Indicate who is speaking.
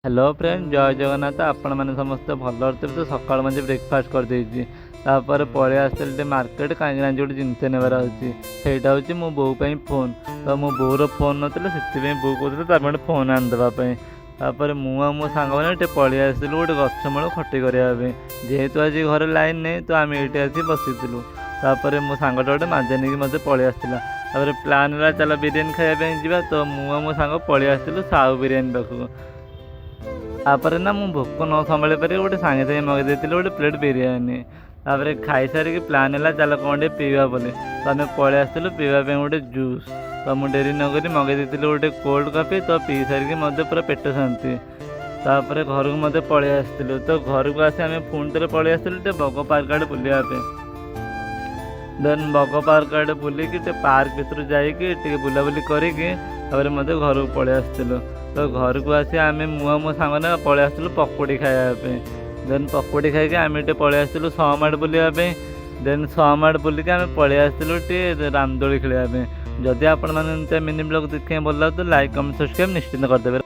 Speaker 1: Hello friend जय जगन्नाथ आपण मैंने समस्त भल तो सकाल मुझे ब्रेकफास्ट कर देती तापर पलि आसती मार्केट कहीं जो जिनस नेबार अच्छी सहीटा हूँ मो बो फोन तो मो बोर फोन नाला से बो कहते फोन आनदेवाई तापर मो सांग मैंने पलि आसलु गोटे गछ मूल खटी करने जेहेतु आज घर लाइन नहीं तो आम ये आसी बसीलु तापर मो सांगटा गोटे माजे नहीं मत पलि आसला प्लान है चल बिरियानी खायापी जा तो मो सांग पलि आसलु साहू बिरियानी पाखक तापर ना मु भोक न संभाली पारे गोटे सांगे सांगे मगे देती गोटे प्लेट बिरियानी तापर खाई सारिक प्लान है चल कौन पीवा बोले तो आम पलि आसलु पीवाई गोटे जूस तो मुझे डेरी नक मगे देती गोटे कोल्ड कॉफी तो पी सारिक मत पूरा पेट शांति तापर घर को मत पलि आसलु तो घर को आसी आम पुणी थे पलि आसलु बग पार्क आड़े बुलापी देन बग पार्क आड़े बुलिकी पार्क भर जाइए बुलाबुली करके मत घर को पलि आसलु तो घर को आसी आम मो सांगने पलि आसलु पकोड़ी खायापी देन पकोड़ी खाई आम पलि आसलु सहमाट बुलापी देन सहमाट बुलिक आम पलि आसलु रामदोली खेलवाई जदि आपण मैंने मिनी ब्लॉग देखें भल तो लाइक कमेंट सब्सक्राइब निश्चिंत करदे।